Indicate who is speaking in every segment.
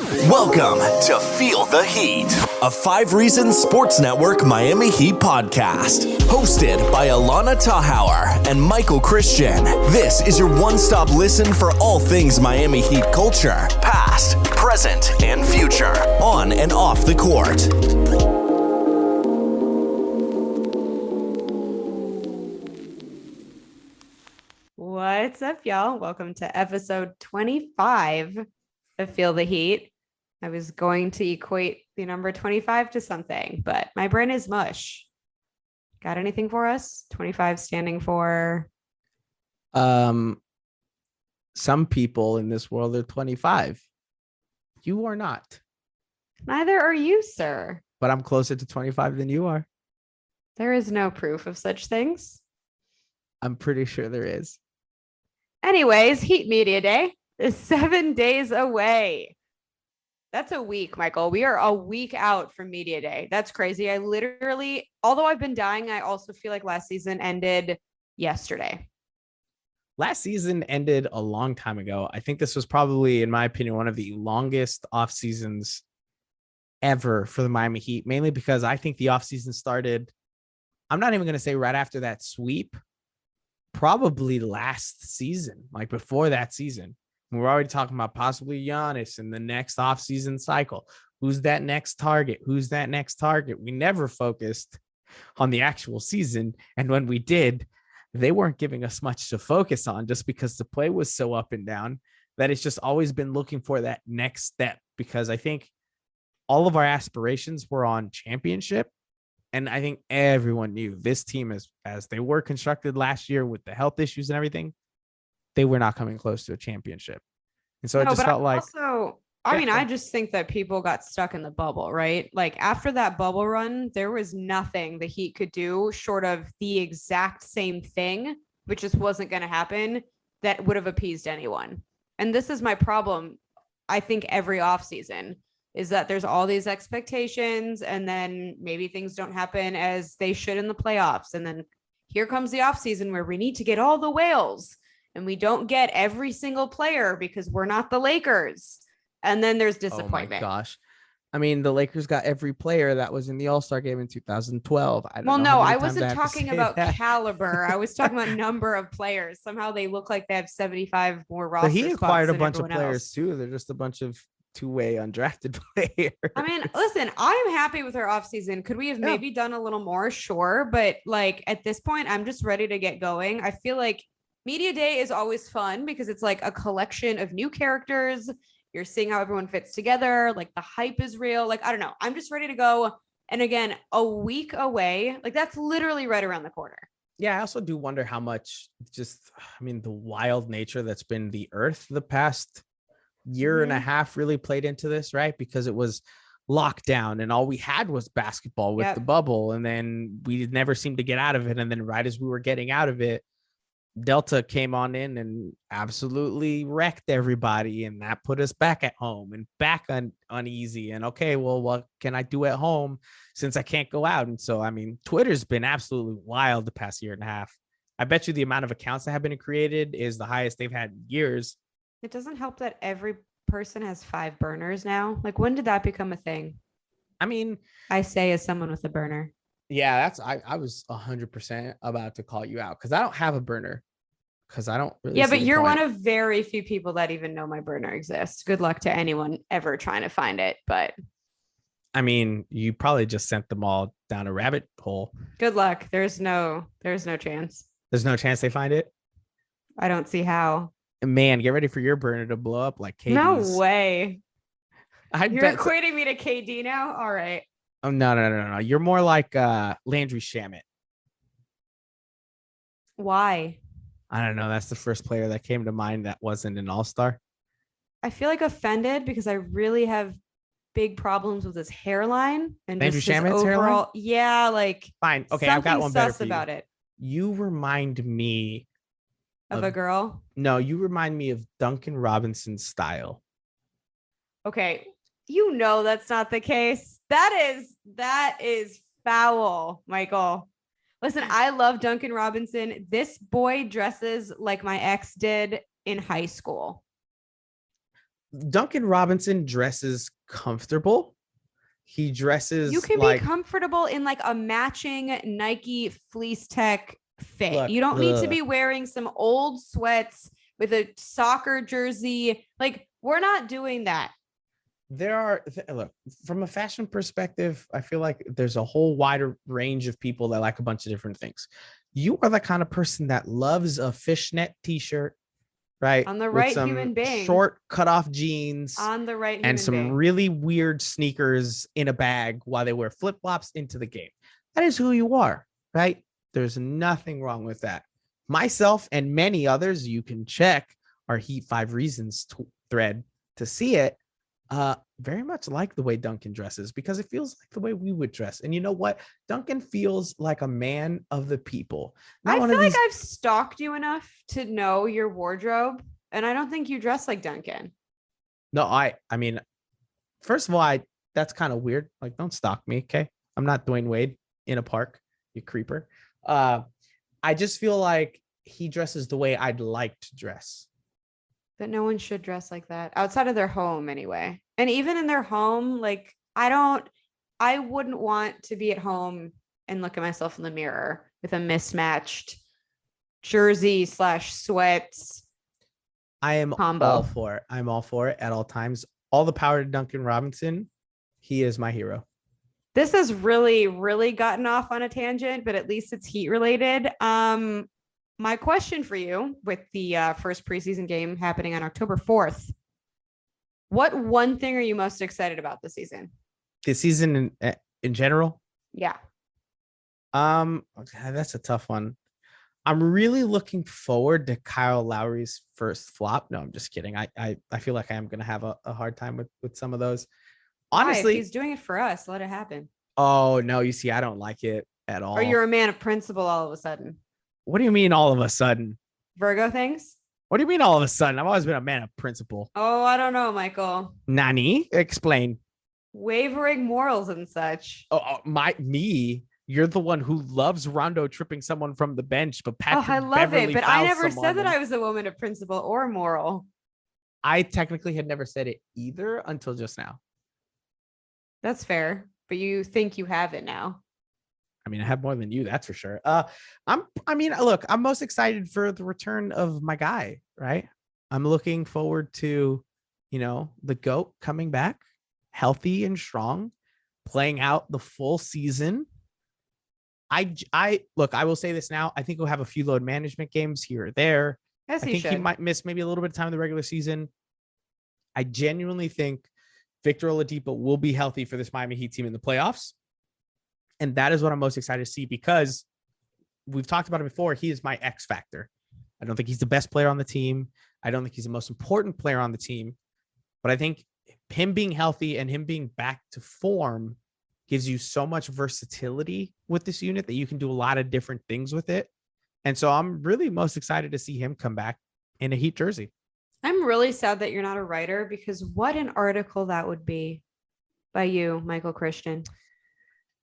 Speaker 1: Welcome to Feel the Heat, a 5 Reasons Sports Network Miami Heat podcast. Hosted by Allana Tachauer and Michael Christian. This is your one-stop listen for all things Miami Heat culture, past, present, and future, on and off the court.
Speaker 2: What's up, y'all? Welcome to episode 25 of Feel the Heat. I was going to equate the number 25 to something, but my brain is mush. Got anything for us? 25 standing for?
Speaker 3: Some people in this world are 25. You are not.
Speaker 2: Neither are you, sir.
Speaker 3: But I'm closer to 25 than you are.
Speaker 2: There is no proof of such things.
Speaker 3: I'm pretty sure there is.
Speaker 2: Anyways, Heat Media Day is 7 days away. That's a week, Michael. We are a week out from Media Day. That's crazy. I literally, although I've been dying, I also feel like last season ended yesterday.
Speaker 3: Last season ended a long time ago. I think this was probably, in my opinion, one of the longest off seasons ever for the Miami Heat, mainly because I think the off season started, I'm not even going to say right after that sweep, probably last season, like before that season. We're already talking about possibly Giannis in the next offseason cycle. Who's that next target? Who's that next target? We never focused on the actual season. And when we did, they weren't giving us much to focus on just because the play was so up and down that it's just always been looking for that next step. Because I think all of our aspirations were on championship. And I think everyone knew this team, as they were constructed last year with the health issues and everything, they were not coming close to a championship. And so it just felt like.
Speaker 2: Also, I just think that people got stuck in the bubble, right? Like after that bubble run, there was nothing the Heat could do short of the exact same thing, which just wasn't going to happen, that would have appeased anyone. And this is my problem. I think every offseason is that there's all these expectations and then maybe things don't happen as they should in the playoffs. And then here comes the offseason where we need to get all the whales and we don't get every single player because we're not the Lakers. And then there's disappointment.
Speaker 3: Oh my gosh. I mean, the Lakers got every player that was in the All-Star game in 2012.
Speaker 2: I wasn't talking about caliber. I was talking about number of players. Somehow they look like they have 75 more roster spots.
Speaker 3: He acquired a bunch of
Speaker 2: players
Speaker 3: else. Too. They're just a bunch of two-way undrafted players.
Speaker 2: I mean, listen, I'm happy with our offseason. Could we have maybe done a little more? Sure. But like at this point, I'm just ready to get going. I feel like Media Day is always fun because it's like a collection of new characters. You're seeing how everyone fits together. Like the hype is real. Like, I don't know. I'm just ready to go. And again, a week away, like that's literally right around the corner.
Speaker 3: Yeah. I also do wonder how much the wild nature that's been the Earth the past year and a half really played into this, right? Because it was lockdown and all we had was basketball with the bubble. And then we never seemed to get out of it. And then right as we were getting out of it, Delta came on in and absolutely wrecked everybody. And that put us back at home and back uneasy. And okay, well, what can I do at home since I can't go out? And so, I mean, Twitter's been absolutely wild the past year and a half. I bet you the amount of accounts that have been created is the highest they've had in years.
Speaker 2: It doesn't help that every person has 5 burners now. Like, when did that become a thing?
Speaker 3: I mean,
Speaker 2: I say as someone with a burner.
Speaker 3: Yeah, I was 100% about to call you out because I don't have a burner because I don't really.
Speaker 2: Yeah, but you're one of very few people that even know my burner exists. Good luck to anyone ever trying to find it. But
Speaker 3: I mean, you probably just sent them all down a rabbit hole.
Speaker 2: Good luck. There's no chance.
Speaker 3: There's no chance they find it.
Speaker 2: I don't see how.
Speaker 3: Man, get ready for your burner to blow up like KD's.
Speaker 2: No way. You're equating me to KD now? All right.
Speaker 3: Oh, no. You're more like Landry Shamet.
Speaker 2: Why?
Speaker 3: I don't know. That's the first player that came to mind that wasn't an all-star.
Speaker 2: I feel like offended because I really have big problems with his hairline and
Speaker 3: Landry
Speaker 2: just his
Speaker 3: Shamet's
Speaker 2: overall.
Speaker 3: Hairline?
Speaker 2: Yeah, like
Speaker 3: fine. Okay, I've got one better for you.
Speaker 2: About it.
Speaker 3: You remind me
Speaker 2: of a girl.
Speaker 3: No, you remind me of Duncan Robinson's style.
Speaker 2: Okay, you know that's not the case. That is foul, Michael. Listen, I love Duncan Robinson. This boy dresses like my ex did in high school.
Speaker 3: Duncan Robinson dresses comfortable. He dresses
Speaker 2: You can
Speaker 3: like,
Speaker 2: be comfortable in like a matching Nike fleece tech fit.
Speaker 3: Look,
Speaker 2: You don't need to be wearing some old sweats with a soccer jersey. Like, we're not doing that.
Speaker 3: look, from a fashion perspective, I feel like there's a whole wider range of people that like a bunch of different things. You are the kind of person that loves a fishnet t-shirt, right?
Speaker 2: On the
Speaker 3: With
Speaker 2: right
Speaker 3: some
Speaker 2: human being.
Speaker 3: short cutoff jeans
Speaker 2: On the right human
Speaker 3: and some
Speaker 2: being.
Speaker 3: really weird sneakers in a bag while they wear flip-flops into the game. That is who you are, right? There's nothing wrong with that. Myself and many others, you can check our Heat 5 Reasons thread to see it. Very much like the way Duncan dresses, because it feels like the way we would dress. And you know what? Duncan feels like a man of the people.
Speaker 2: I feel like I've stalked you enough to know your wardrobe, and I don't think you dress like Duncan.
Speaker 3: No, I mean, first of all, that's kind of weird. Like, don't stalk me, okay? I'm not Dwayne Wade in a park, you creeper. I just feel like he dresses the way I'd like to dress.
Speaker 2: But no one should dress like that outside of their home anyway. And even in their home, like, I wouldn't want to be at home and look at myself in the mirror with a mismatched jersey / sweats.
Speaker 3: I am
Speaker 2: combo.
Speaker 3: all for it. I'm all for it at all times. All the power to Duncan Robinson. He is my hero.
Speaker 2: This has really, really gotten off on a tangent, but at least it's Heat related. My question for you, with the first preseason game happening on October 4th, what one thing are you most excited about this season?
Speaker 3: This season in general?
Speaker 2: Yeah.
Speaker 3: That's a tough one. I'm really looking forward to Kyle Lowry's first flop. No, I'm just kidding. I feel like I am going to have a hard time with some of those. Honestly,
Speaker 2: if he's doing it for us, let it happen.
Speaker 3: Oh, no, you see, I don't like it at all.
Speaker 2: Or you're a man of principle all of a sudden.
Speaker 3: What do you mean all of a sudden?
Speaker 2: Virgo things?
Speaker 3: What do you mean all of a sudden? I've always been a man of principle.
Speaker 2: Oh, I don't know, Michael.
Speaker 3: Nani? Explain.
Speaker 2: Wavering morals and such.
Speaker 3: Me? You're the one who loves Rondo tripping someone from the bench, but Patrick
Speaker 2: I love
Speaker 3: Beverly
Speaker 2: it, but I never
Speaker 3: someone.
Speaker 2: said that I was a woman of principle or moral.
Speaker 3: I technically had never said it either until just now.
Speaker 2: That's fair, but you think you have it now.
Speaker 3: I mean, I have more than you, that's for sure. Look, I'm most excited for the return of my guy, right? I'm looking forward to, the GOAT coming back healthy and strong, playing out the full season. I will say this now. I think we'll have a few load management games here or there.
Speaker 2: Yes,
Speaker 3: I think he might miss maybe a little bit of time in the regular season. I genuinely think Victor Oladipo will be healthy for this Miami Heat team in the playoffs. And that is what I'm most excited to see, because we've talked about it before. He is my X factor. I don't think he's the best player on the team. I don't think he's the most important player on the team. But I think him being healthy and him being back to form gives you so much versatility with this unit that you can do a lot of different things with it. And so I'm really most excited to see him come back in a Heat jersey.
Speaker 2: I'm really sad that you're not a writer, because what an article that would be by you, Michael Christian.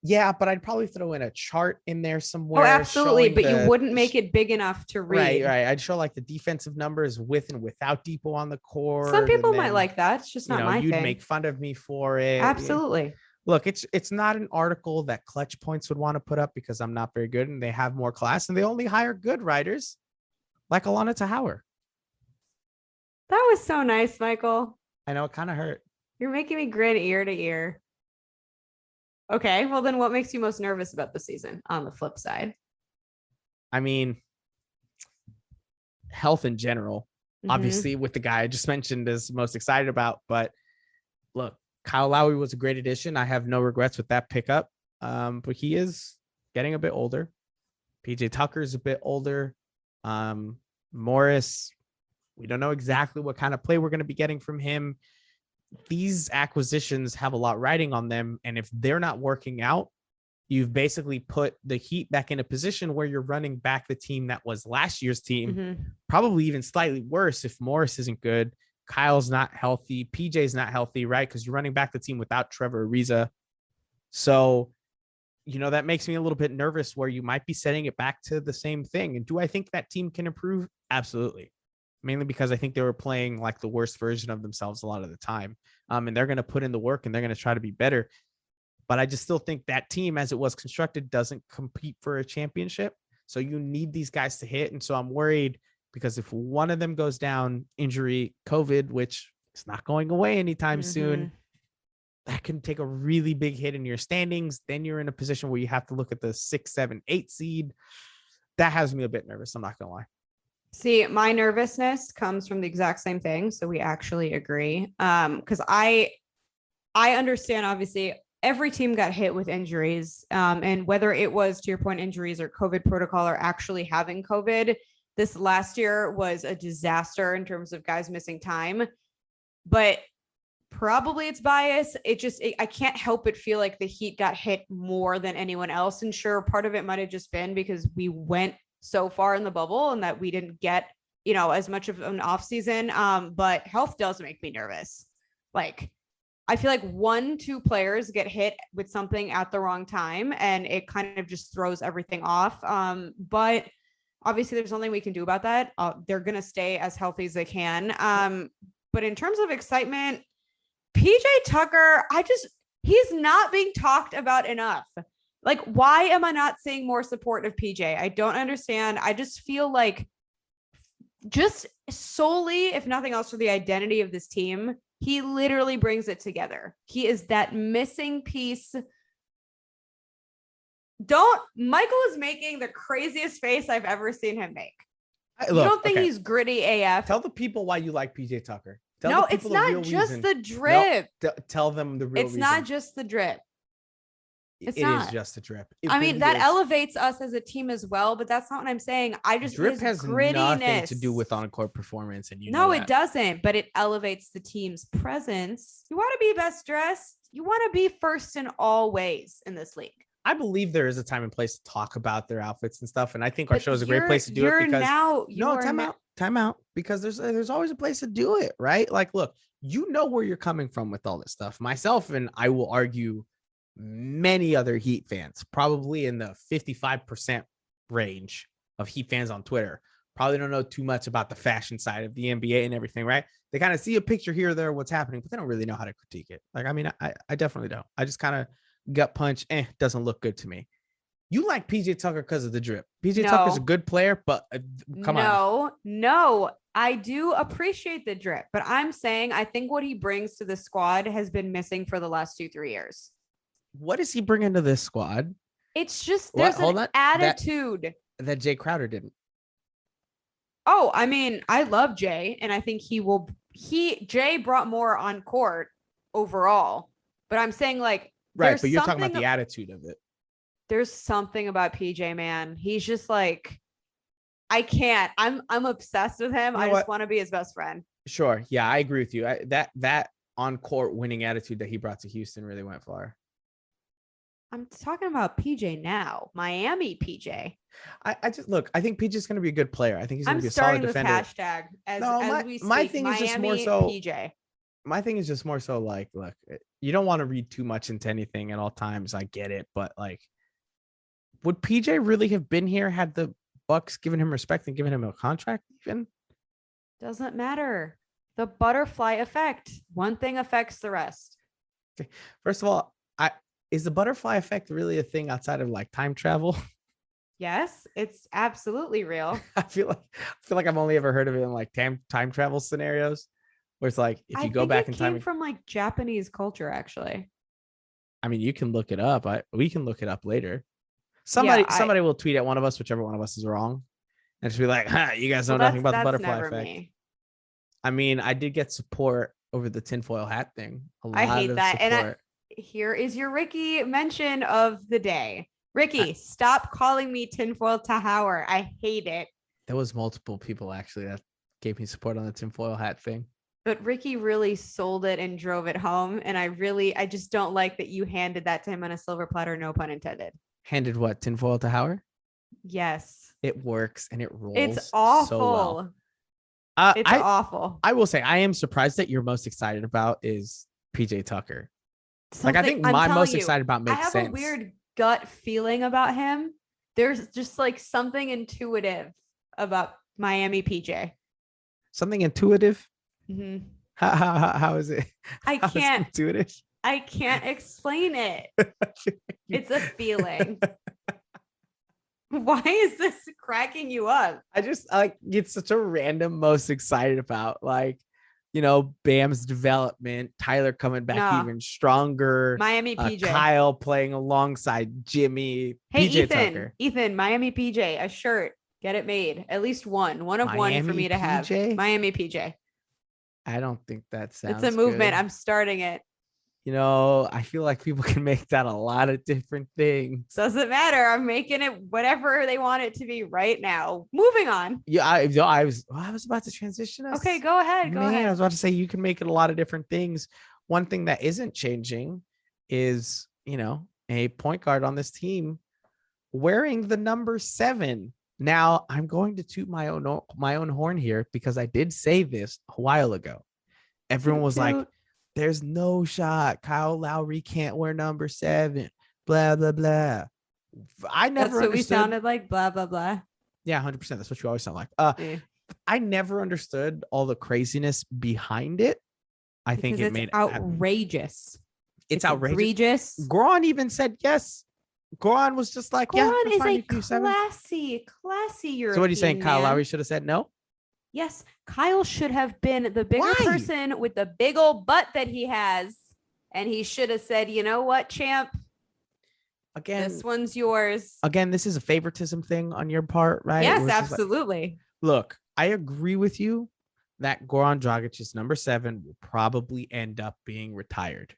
Speaker 3: Yeah, but I'd probably throw in a chart in there somewhere.
Speaker 2: Oh, absolutely. But you wouldn't make it big enough to read.
Speaker 3: Right. I'd show like the defensive numbers with and without Depot on the court.
Speaker 2: Some people might like that. It's just not my
Speaker 3: you'd
Speaker 2: thing.
Speaker 3: Make fun of me for it.
Speaker 2: Absolutely.
Speaker 3: Look, it's not an article that Clutch Points would want to put up, because I'm not very good and they have more class and they only hire good writers like Allana Tachauer.
Speaker 2: That was so nice, Michael.
Speaker 3: I know, it kind of hurt.
Speaker 2: You're making me grin ear to ear. Okay, well then what makes you most nervous about the season on the flip side?
Speaker 3: I mean, health in general, obviously, with the guy I just mentioned is most excited about. But look, Kyle Lowry was a great addition. I have no regrets with that pickup. But he is getting a bit older. PJ Tucker is a bit older. Morris, we don't know exactly what kind of play we're going to be getting from him. These acquisitions have a lot riding on them. And if they're not working out, you've basically put the Heat back in a position where you're running back the team that was last year's team, probably even slightly worse if Morris isn't good. Kyle's not healthy. PJ's not healthy, right? Because you're running back the team without Trevor Ariza. So, that makes me a little bit nervous, where you might be setting it back to the same thing. And do I think that team can improve? Absolutely. mainly because I think they were playing like the worst version of themselves a lot of the time. And they're going to put in the work and they're going to try to be better. But I just still think that team, as it was constructed, doesn't compete for a championship. So you need these guys to hit. And so I'm worried because if one of them goes down, injury, COVID, which is not going away anytime soon, that can take a really big hit in your standings. Then you're in a position where you have to look at the 6, 7, 8 seed. That has me a bit nervous. I'm not going to lie.
Speaker 2: See, my nervousness comes from the exact same thing. So we actually agree. Because I understand, obviously, every team got hit with injuries. And whether it was, to your point, injuries or COVID protocol or actually having COVID, this last year was a disaster in terms of guys missing time. But probably it's bias. I can't help but feel like the Heat got hit more than anyone else. And sure, part of it might have just been because we went so far in the bubble and that we didn't get, as much of an off season. But health does make me nervous. Like, I feel like 1-2 players get hit with something at the wrong time and it kind of just throws everything off. But obviously there's nothing we can do about that. They're going to stay as healthy as they can. But in terms of excitement, PJ Tucker, he's not being talked about enough. Like, why am I not seeing more support of PJ? I don't understand. I just feel like just solely, if nothing else, for the identity of this team, he literally brings it together. He is that missing piece. Michael is making the craziest face I've ever seen him make. You don't think he's gritty AF?
Speaker 3: Tell the people why you like PJ Tucker.
Speaker 2: No, it's not just the drip.
Speaker 3: No, tell them the real reason.
Speaker 2: It's not just the drip.
Speaker 3: It is just the drip.
Speaker 2: I mean, that elevates us as a team as well, but that's not what I'm saying.
Speaker 3: Drip has nothing to do with on-court performance, and
Speaker 2: it doesn't. But it elevates the team's presence. You want to be best dressed. You want to be first in all ways in this league.
Speaker 3: I believe there is a time and place to talk about their outfits and stuff, and I think our show is a great place to do it. Because time out, because there's always a place to do it, right? Like, look, where you're coming from with all this stuff. Myself, and I will argue many other Heat fans, probably in the 55% range of Heat fans on Twitter, probably don't know too much about the fashion side of the NBA and everything, right? They kind of see a picture here or there, what's happening, but they don't really know how to critique it. Like, I mean, I definitely don't. I just kind of gut punch, doesn't look good to me. You like PJ Tucker because of the drip. PJ Tucker's a good player, but come on.
Speaker 2: No, I do appreciate the drip, but I'm saying I think what he brings to the squad has been missing for the last 2-3 years.
Speaker 3: What does he bring into this squad?
Speaker 2: It's just there's an attitude
Speaker 3: that Jay Crowder didn't.
Speaker 2: Oh, I mean, I love Jay, and I think Jay brought more on court overall, but I'm saying, like,
Speaker 3: right, but you're talking about the attitude of it.
Speaker 2: There's something about PJ, man. He's just like, I can't. I'm obsessed with him. I just want to be his best friend.
Speaker 3: Sure. Yeah, I agree with you. That on-court winning attitude that he brought to Houston really went far.
Speaker 2: I'm talking about PJ now. Miami PJ.
Speaker 3: I just look, I think PJ's going to be a good player. I think he's going to be a solid defender.
Speaker 2: I'm starting this hashtag as we speak.
Speaker 3: My thing
Speaker 2: Miami
Speaker 3: is just more so
Speaker 2: PJ.
Speaker 3: My thing is just more so like, look, you don't want to read too much into anything at all times. I get it, but like, would PJ really have been here had the Bucks given him respect and given him a contract even?
Speaker 2: Doesn't matter. The butterfly effect. One thing affects the rest.
Speaker 3: Okay. First of all, is the butterfly effect really a thing outside of like time travel?
Speaker 2: Yes, it's absolutely real.
Speaker 3: I feel like I've only ever heard of it in like time travel scenarios where it's like, if you go back in time,
Speaker 2: from like Japanese culture, actually.
Speaker 3: I mean, you can look it up. We can look it up later. Somebody will tweet at one of us, whichever one of us is wrong, and just be like, you guys know nothing about the butterfly effect.
Speaker 2: Me.
Speaker 3: I mean, I did get support over the tinfoil hat thing.
Speaker 2: I hate that. And here is your Ricky mention of the day. Ricky, stop calling me tinfoil Tachauer. I hate it.
Speaker 3: There was multiple people actually that gave me support on the tinfoil hat thing.
Speaker 2: But Ricky really sold it and drove it home. And I just don't like that you handed that to him on a silver platter, no pun intended.
Speaker 3: Handed what? Tinfoil Tachauer?
Speaker 2: Yes.
Speaker 3: It works and it rolls.
Speaker 2: It's awful.
Speaker 3: So well.
Speaker 2: It's awful.
Speaker 3: I will say I am surprised that you're most excited about is PJ Tucker. Like, I think my most excited about makes sense.
Speaker 2: I have a weird gut feeling about him. There's just like something intuitive about Miami PJ.
Speaker 3: Something intuitive?
Speaker 2: Mhm.
Speaker 3: How is it?
Speaker 2: I
Speaker 3: How is it
Speaker 2: can't.
Speaker 3: intuitive?
Speaker 2: I can't explain it. It's a feeling. Why is this cracking you up?
Speaker 3: I just like it's such a random most excited about Bam's development, Tyler coming back
Speaker 2: No.
Speaker 3: even stronger,
Speaker 2: Miami PJ.
Speaker 3: Kyle playing alongside Jimmy,
Speaker 2: Hey,
Speaker 3: PJ Tucker.
Speaker 2: Ethan, Miami PJ, a shirt. Get it made. At least one of
Speaker 3: Miami
Speaker 2: one for me to have.
Speaker 3: PJ?
Speaker 2: Miami PJ.
Speaker 3: I don't think that sounds
Speaker 2: It's a movement.
Speaker 3: good.
Speaker 2: I'm starting it.
Speaker 3: I feel like people can make that a lot of different things.
Speaker 2: Doesn't matter. I'm making it whatever they want it to be right now. Moving on.
Speaker 3: Yeah, I was about to transition us.
Speaker 2: Okay, go ahead. Go ahead.
Speaker 3: I was about to say you can make it a lot of different things. One thing that isn't changing is, a point guard on this team wearing the number 7. Now, I'm going to toot my own horn here because I did say this a while ago. Everyone was like, there's no shot. Kyle Lowry can't wear number 7. Blah, blah, blah. I never
Speaker 2: That's what we
Speaker 3: understood.
Speaker 2: sounded like. Blah, blah, blah.
Speaker 3: Yeah, 100%. That's what you always sound like. I never understood all the craziness behind it. I think it made
Speaker 2: outrageous.
Speaker 3: It's outrageous.
Speaker 2: Egregious.
Speaker 3: Goran even said yes. Goran was just like,
Speaker 2: Goran
Speaker 3: yeah,
Speaker 2: is a classy European.
Speaker 3: So what are you saying?
Speaker 2: Man.
Speaker 3: Kyle Lowry should have said no?
Speaker 2: Yes, Kyle should have been the bigger person with the big old butt that he has. And he should have said, you know what, champ?
Speaker 3: Again,
Speaker 2: this one's yours.
Speaker 3: Again, this is a favoritism thing on your part, right?
Speaker 2: Yes, absolutely.
Speaker 3: Look, I agree with you that Goran Dragic's number 7 will probably end up being retired.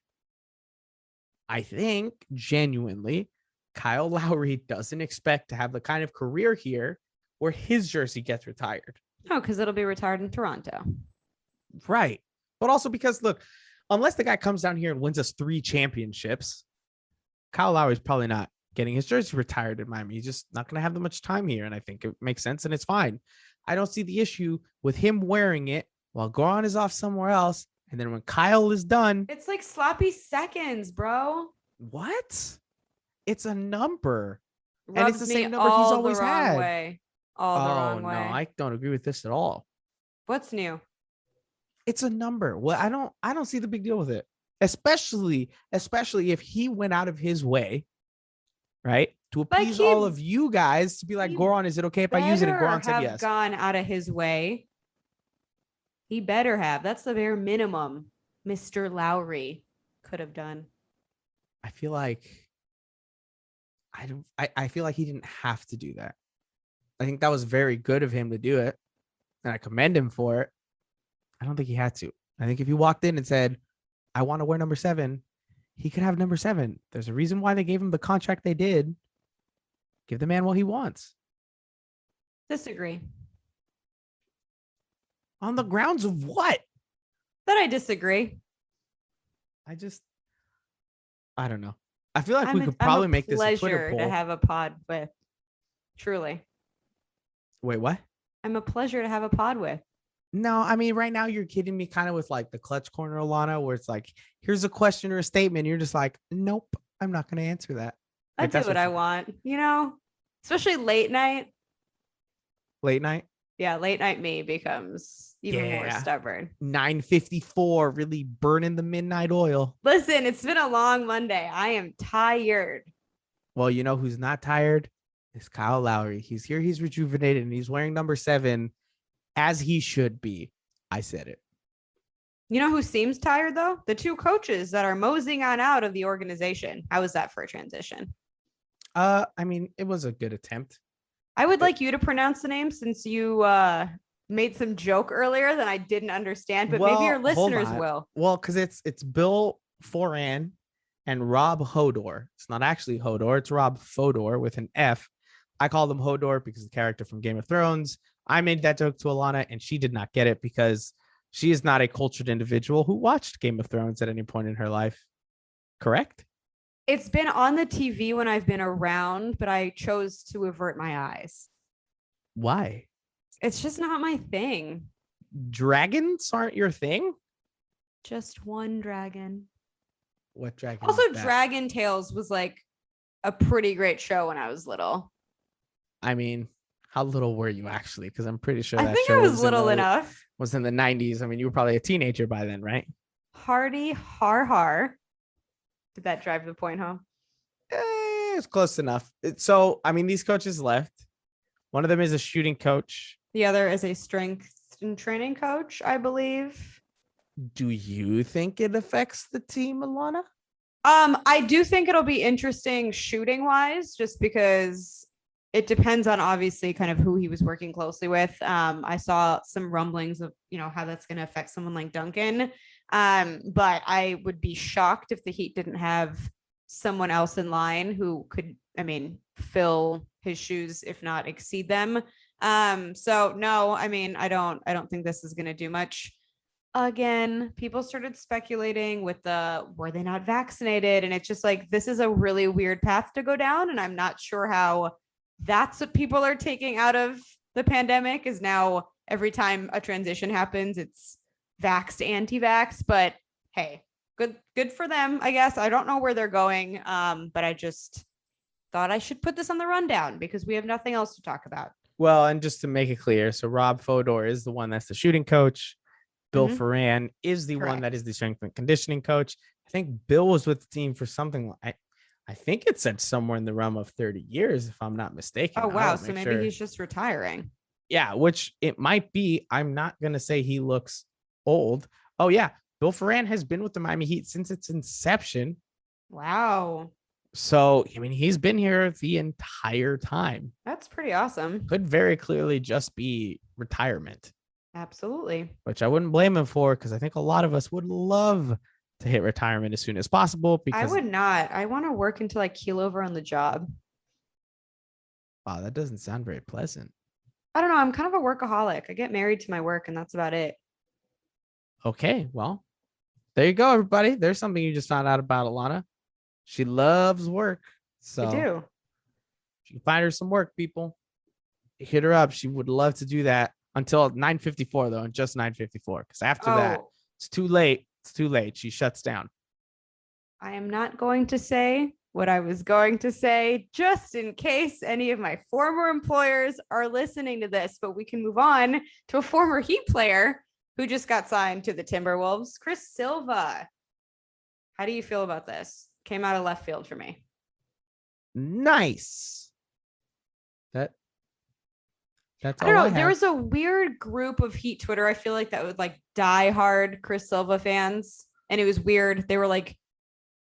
Speaker 3: I think genuinely Kyle Lowry doesn't expect to have the kind of career here where his jersey gets retired.
Speaker 2: No, because it'll be retired in Toronto.
Speaker 3: Right. But also because, look, unless the guy comes down here and wins us 3 championships, Kyle Lowry's probably not getting his jersey retired in Miami. He's just not going to have that much time here. And I think it makes sense and it's fine. I don't see the issue with him wearing it while Goran is off somewhere else. And then when Kyle is done.
Speaker 2: It's like sloppy seconds, bro.
Speaker 3: What? It's a number.
Speaker 2: Rubs
Speaker 3: and it's the same number he's always had.
Speaker 2: Way. All the wrong way.
Speaker 3: No, I don't agree with this at all.
Speaker 2: What's new?
Speaker 3: It's a number. Well, I don't see the big deal with it. Especially if he went out of his way, right? To appease all of you guys to be like, Goran, is it okay if I use it? And Goran said yes.
Speaker 2: Gone out of his way. He better have. That's the bare minimum Mr. Lowry could have done.
Speaker 3: I feel like I feel like he didn't have to do that. I think that was very good of him to do it. And I commend him for it. I don't think he had to. I think if he walked in and said, I want to wear number 7, he could have number 7. There's a reason why they gave him the contract they did. Give the man what he wants.
Speaker 2: Disagree.
Speaker 3: On the grounds of what?
Speaker 2: That I disagree.
Speaker 3: I don't know. I feel like we could probably make this a Twitter poll.
Speaker 2: To have a pod with. Truly.
Speaker 3: Wait, what?
Speaker 2: I'm a pleasure to have a pod with.
Speaker 3: No, I mean, right now you're kidding me kind of with like the clutch corner, Allana, where it's like, here's a question or a statement. You're just like, nope, I'm not going to answer that.
Speaker 2: I do what I want, especially late night.
Speaker 3: Late night?
Speaker 2: Yeah, late night me becomes even more stubborn.
Speaker 3: 9:54, really burning the midnight oil.
Speaker 2: Listen, it's been a long Monday. I am tired.
Speaker 3: Well, you know who's not tired? It's Kyle Lowry. He's here. He's rejuvenated and he's wearing number 7 as he should be. I said it.
Speaker 2: You know who seems tired, though? The 2 coaches that are moseying on out of the organization. How was that for a transition?
Speaker 3: I mean, it was a good attempt.
Speaker 2: I would like you to pronounce the name since you made some joke earlier that I didn't understand, but maybe your listeners will.
Speaker 3: Well, because it's Bill Foran and Rob Hodor. It's not actually Hodor. It's Rob Fodor with an F. I call them Hodor because the character from Game of Thrones. I made that joke to Allana and she did not get it because she is not a cultured individual who watched Game of Thrones at any point in her life. Correct?
Speaker 2: It's been on the TV when I've been around, but I chose to avert my eyes.
Speaker 3: Why?
Speaker 2: It's just not my thing.
Speaker 3: Dragons aren't your thing?
Speaker 2: Just one dragon.
Speaker 3: What dragon?
Speaker 2: Also, Dragon Tales was like a pretty great show when I was little.
Speaker 3: I mean, How little were you actually? Because I'm pretty sure
Speaker 2: I
Speaker 3: that
Speaker 2: think
Speaker 3: show
Speaker 2: I was little enough.
Speaker 3: was in the 90s. I mean, you were probably a teenager by then, right?
Speaker 2: Hardy har har. Did that drive the point home?
Speaker 3: It's close enough. So, I mean, these coaches left. One of them is a shooting coach.
Speaker 2: The other is a strength and training coach, I believe.
Speaker 3: Do you think it affects the team, Allana?
Speaker 2: I do think it'll be interesting shooting wise, just because it depends on obviously kind of who he was working closely with. I saw some rumblings of, how that's going to affect someone like Duncan. But I would be shocked if the Heat didn't have someone else in line who could, fill his shoes, if not exceed them. So no, I don't think this is going to do much. Again, people started speculating with were they not vaccinated? And it's just like, this is a really weird path to go down. And I'm not sure how that's what people are taking out of the pandemic, is now every time a transition happens, it's vaxxed, anti-vax. But hey, good for them, I guess. I don't know where they're going. But I just thought I should put this on the rundown because we have nothing else to talk about.
Speaker 3: Well, and just to make it clear, so Rob Fodor is the one that's the shooting coach. Bill Ferran is the one that is the strength and conditioning coach. I think Bill was with the team for something. I think it said somewhere in the realm of 30 years, if I'm not mistaken.
Speaker 2: Oh, wow. So maybe he's just retiring.
Speaker 3: Yeah, which it might be. I'm not going to say he looks old. Oh, yeah. Bill Ferran has been with the Miami Heat since its inception.
Speaker 2: Wow.
Speaker 3: So, he's been here the entire time.
Speaker 2: That's pretty awesome.
Speaker 3: Could very clearly just be retirement.
Speaker 2: Absolutely.
Speaker 3: Which I wouldn't blame him for, because I think a lot of us would love to hit retirement as soon as possible. Because
Speaker 2: I would not. I want to work until I keel over on the job.
Speaker 3: Wow, that doesn't sound very pleasant.
Speaker 2: I don't know. I'm kind of a workaholic. I get married to my work and that's about it.
Speaker 3: Okay, well, there you go, everybody. There's something you just found out about Allana. She loves work. So
Speaker 2: I do.
Speaker 3: You can find her some work, people. Hit her up. She would love to do that. Until 9:54 though, and just 9:54. Because after that, it's too late. It's too late. She shuts down.
Speaker 2: I am not going to say what I was going to say, just in case any of my former employers are listening to this. But we can move on to a former Heat player who just got signed to the Timberwolves, Chris Silva. How do you feel about this? Came out of left field for me.
Speaker 3: Nice. That's
Speaker 2: I don't know. There was a weird group of Heat Twitter, I feel like, that would like die hard Chris Silva fans. And it was weird. They were like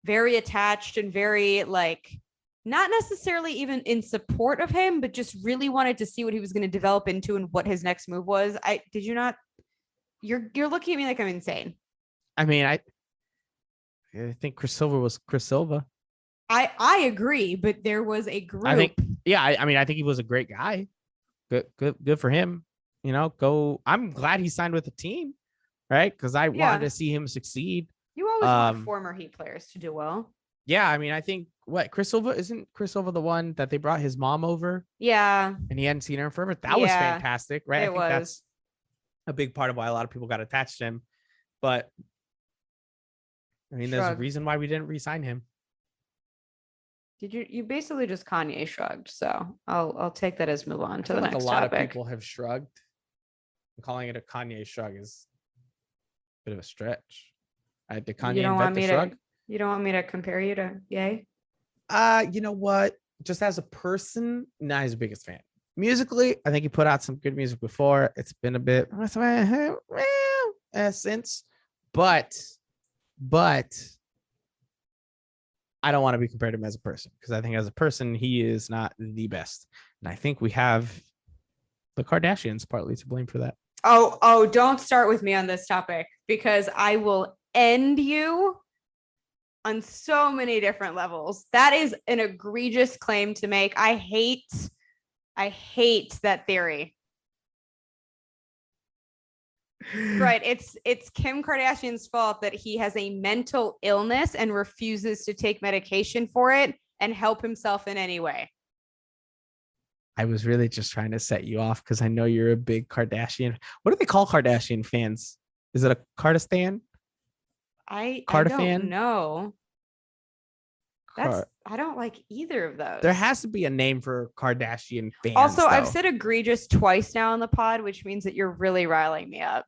Speaker 2: very attached and very like not necessarily even in support of him, but just really wanted to see what he was going to develop into and what his next move was. Did you not? You're looking at me like I'm insane.
Speaker 3: I think Chris Silva was Chris Silva.
Speaker 2: I agree, but there was a group.
Speaker 3: I think he was a great guy. Good for him. I'm glad he signed with the team, right? Because I wanted to see him succeed.
Speaker 2: You always want former Heat players to do well.
Speaker 3: Yeah, I think Chris Silva, isn't Chris Silva the one that they brought his mom over?
Speaker 2: Yeah.
Speaker 3: And he hadn't seen her in forever. That was fantastic, right?
Speaker 2: I think
Speaker 3: that's a big part of why a lot of people got attached to him. But there's a reason why we didn't re-sign him.
Speaker 2: You basically just Kanye shrugged, so I'll take that as move on to the next topic.
Speaker 3: A lot of people have shrugged. Calling it a Kanye shrug is a bit of a stretch. Did Kanye invent the shrug?
Speaker 2: You don't want me to compare you to Ye?
Speaker 3: You know what? Just as a person, not his biggest fan. Musically, I think he put out some good music before. It's been a bit since, but I don't want to be compared to him as a person, because I think as a person, he is not the best. And I think we have the Kardashians partly to blame for that.
Speaker 2: Oh, don't start with me on this topic, because I will end you on so many different levels. That is an egregious claim to make. I hate that theory. Right. It's Kim Kardashian's fault that he has a mental illness and refuses to take medication for it and help himself in any way.
Speaker 3: I was really just trying to set you off because I know you're a big Kardashian. What do they call Kardashian fans? Is it a Kardastan?
Speaker 2: I don't know. I don't like either of those.
Speaker 3: There has to be a name for Kardashian fans.
Speaker 2: Also,
Speaker 3: though.
Speaker 2: I've said egregious twice now on the pod, which means that you're really riling me up.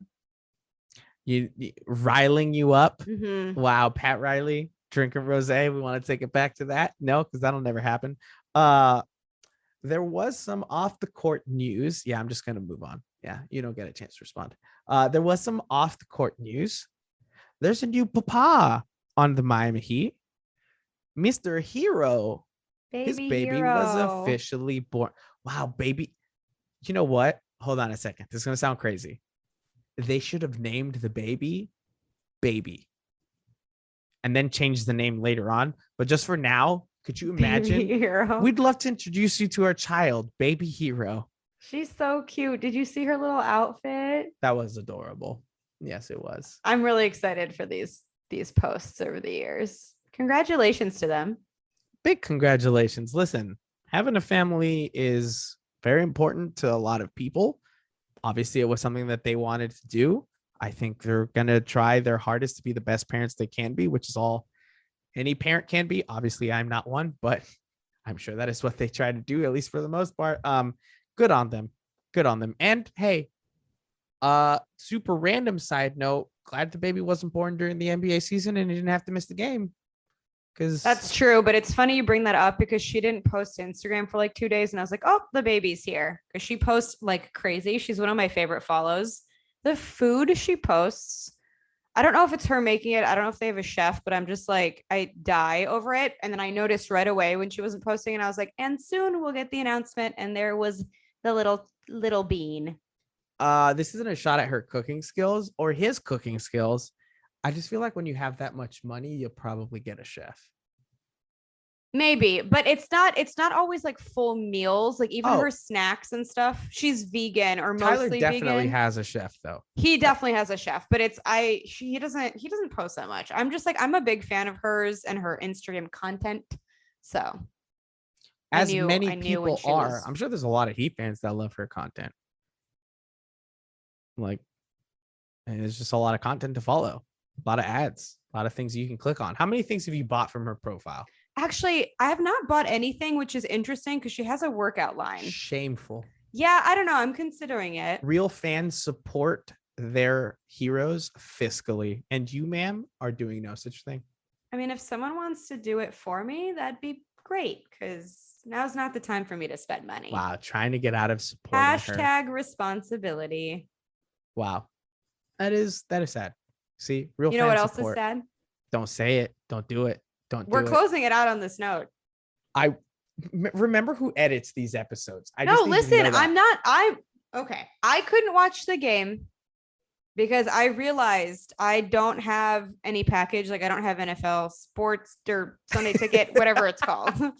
Speaker 3: You riling you up.
Speaker 2: Mm-hmm.
Speaker 3: Wow, Pat Riley drinking rosé. We want to take it back to that. No, because that'll never happen. There was some off the court news. Yeah, I'm just gonna move on. Yeah, you don't get a chance to respond. There was some off the court news. There's a new papa on the Miami Heat. Mr. Hero. His baby was officially born. Wow, baby. You know what? Hold on a second. This is gonna sound crazy. They should have named the baby and then changed the name later on. But just for now, could you imagine? We'd love to introduce you to our child, Baby Hero.
Speaker 2: She's so cute. Did you see her little outfit?
Speaker 3: That was adorable. Yes, it was.
Speaker 2: I'm really excited for these posts over the years. Congratulations to them.
Speaker 3: Big congratulations. Listen, having a family is very important to a lot of people. Obviously, it was something that they wanted to do. I think they're going to try their hardest to be the best parents they can be, which is all any parent can be. Obviously, I'm not one, but I'm sure that is what they try to do, at least for the most part. Good on them. Good on them. And hey, super random side note, glad the baby wasn't born during the NBA season and he didn't have to miss the game. Because
Speaker 2: that's true, but it's funny you bring that up because she didn't post to Instagram for like 2 days, and I was like, oh, the baby's here, because she posts like crazy. She's one of my favorite follows. The food she posts, I don't know if it's her making it. I don't know if they have a chef, but I'm just like, I die over it. And then I noticed right away when she wasn't posting, and I was like, and soon we'll get the announcement. And there was the little bean.
Speaker 3: This isn't a shot at her cooking skills or his cooking skills. I just feel like when you have that much money, you'll probably get a chef.
Speaker 2: Maybe, but it's not always like full meals. Like even her snacks and stuff. She's vegan or mostly vegan.
Speaker 3: Tyler definitely has a chef though.
Speaker 2: He definitely has a chef, but he doesn't post that much. I'm just like, I'm a big fan of hers and her Instagram content. So
Speaker 3: as many people are, I'm sure there's a lot of Heat fans that love her content. Like, and it's just a lot of content to follow. A lot of ads, a lot of things you can click on. How many things have you bought from her profile?
Speaker 2: Actually, I have not bought anything, which is interesting because she has a workout line.
Speaker 3: Shameful.
Speaker 2: Yeah, I don't know. I'm considering it.
Speaker 3: Real fans support their heroes fiscally, and you, ma'am, are doing no such thing.
Speaker 2: I mean, if someone wants to do it for me, that'd be great, because now's not the time for me to spend money.
Speaker 3: Wow, trying to get out of supporting
Speaker 2: Hashtag responsibility.
Speaker 3: Wow, that is sad. See, real.
Speaker 2: You know what else is sad?
Speaker 3: Don't say it. Don't do it.
Speaker 2: We're closing it out on this note.
Speaker 3: I remember who edits these episodes.
Speaker 2: Listen, I'm okay. I couldn't watch the game because I realized I don't have any package. Like I don't have NFL Sports or Sunday Ticket, whatever it's called. And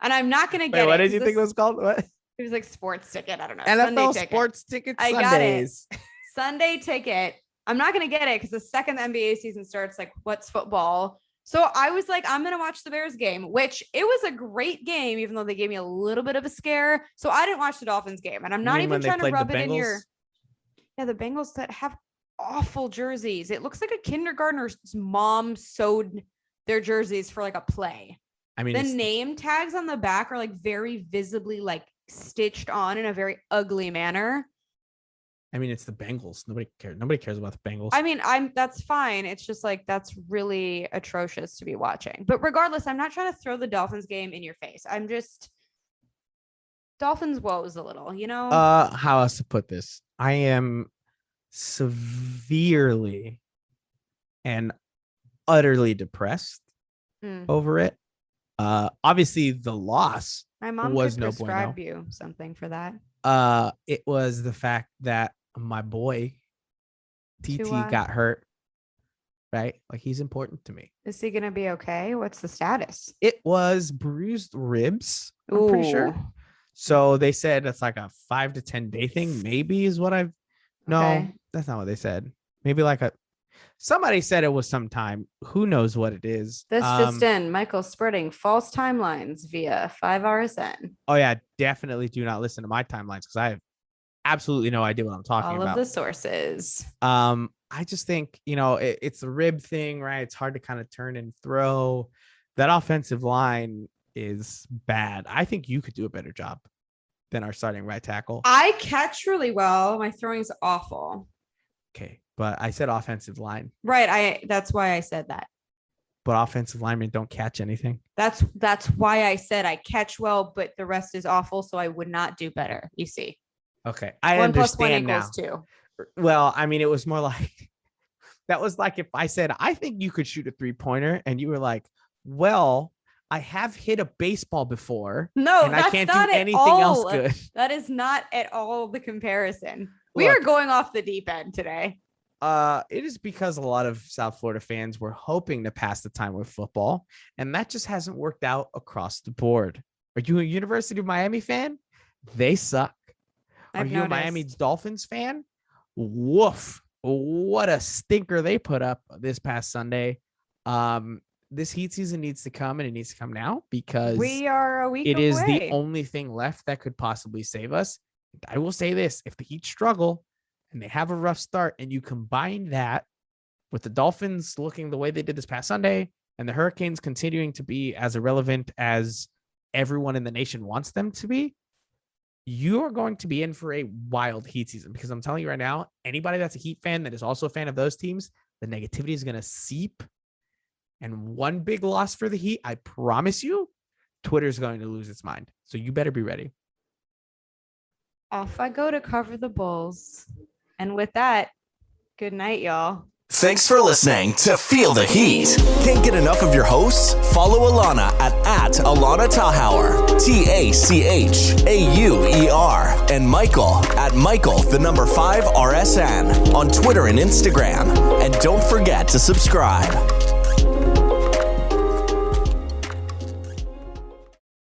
Speaker 2: I'm not going to get it.
Speaker 3: What did you think it was called? What?
Speaker 2: It was like Sports Ticket. I don't know.
Speaker 3: NFL Sports Ticket Sundays.
Speaker 2: I got it. Sunday Ticket. I'm not going to get it because the second the NBA season starts, like, what's football? So I was like, I'm going to watch the Bears game, which it was a great game, even though they gave me a little bit of a scare. So I didn't watch the Dolphins game, and I'm not even trying to rub it in your. Yeah, the Bengals that have awful jerseys. It looks like a kindergartner's mom sewed their jerseys for like a play. I mean, the name tags on the back are like very visibly like stitched on in a very ugly manner.
Speaker 3: I mean, it's the Bengals. Nobody cares. Nobody cares about the Bengals.
Speaker 2: I mean, that's fine. It's just like, that's really atrocious to be watching. But regardless, I'm not trying to throw the Dolphins game in your face. I'm just Dolphins woes a little, you know?
Speaker 3: How else to put this? I am severely and utterly depressed over it. Obviously the loss.
Speaker 2: My mom
Speaker 3: was
Speaker 2: could
Speaker 3: no
Speaker 2: prescribe
Speaker 3: bueno.
Speaker 2: you something for that.
Speaker 3: It was the fact that my boy TT got hurt, right? Like, he's important to me.
Speaker 2: Is he gonna be okay? What's the status?
Speaker 3: It was bruised ribs, I'm pretty sure. So they said it's like a 5 to 10 day thing, maybe, is what that's not what they said. Maybe like somebody said it was sometime. Who knows what it is?
Speaker 2: This just in, Michael spreading false timelines via 5RSN.
Speaker 3: Oh yeah, definitely do not listen to my timelines because I have absolutely no idea what I'm talking about.
Speaker 2: All of the sources.
Speaker 3: I just think, it's the rib thing, right? It's hard to kind of turn and throw. That offensive line is bad. I think you could do a better job than our starting right tackle.
Speaker 2: I catch really well. My throwing is awful.
Speaker 3: Okay, but I said offensive line.
Speaker 2: Right. That's why I said that.
Speaker 3: But offensive linemen don't catch anything.
Speaker 2: That's why I said I catch well, but the rest is awful. So I would not do better. You see.
Speaker 3: Okay, I
Speaker 2: 1 + 1
Speaker 3: understand now.
Speaker 2: 2.
Speaker 3: Well, I mean, it was more like that was like if I said I think you could shoot a 3-pointer, and you were like, "Well, I have hit a baseball before.
Speaker 2: No,
Speaker 3: and
Speaker 2: that's
Speaker 3: I can't
Speaker 2: not
Speaker 3: do
Speaker 2: at
Speaker 3: anything
Speaker 2: all.
Speaker 3: else good."
Speaker 2: That is not at all the comparison. We
Speaker 3: Look,
Speaker 2: are going off the deep end today.
Speaker 3: It is because a lot of South Florida fans were hoping to pass the time with football, and that just hasn't worked out across the board. Are you a University of Miami fan? They suck. Are you a Miami Dolphins fan? Woof. What a stinker they put up this past Sunday. This heat season needs to come, and it needs to come now because
Speaker 2: we are a week
Speaker 3: it
Speaker 2: away.
Speaker 3: is the only thing left that could possibly save us. I will say this, if the Heat struggle and they have a rough start, and you combine that with the Dolphins looking the way they did this past Sunday and the Hurricanes continuing to be as irrelevant as everyone in the nation wants them to be, you are going to be in for a wild Heat season, because I'm telling you right now, anybody that's a Heat fan that is also a fan of those teams, the negativity is going to seep. And one big loss for the Heat, I promise you, Twitter is going to lose its mind. So you better be ready.
Speaker 2: Off I go to cover the Bulls. And with that, good night, y'all.
Speaker 1: Thanks for listening to Feel the Heat. Can't get enough of your hosts? Follow Allana at Allana Tachauer, Tachauer, and Michael at Michael5RSN on Twitter and Instagram. And don't forget to subscribe.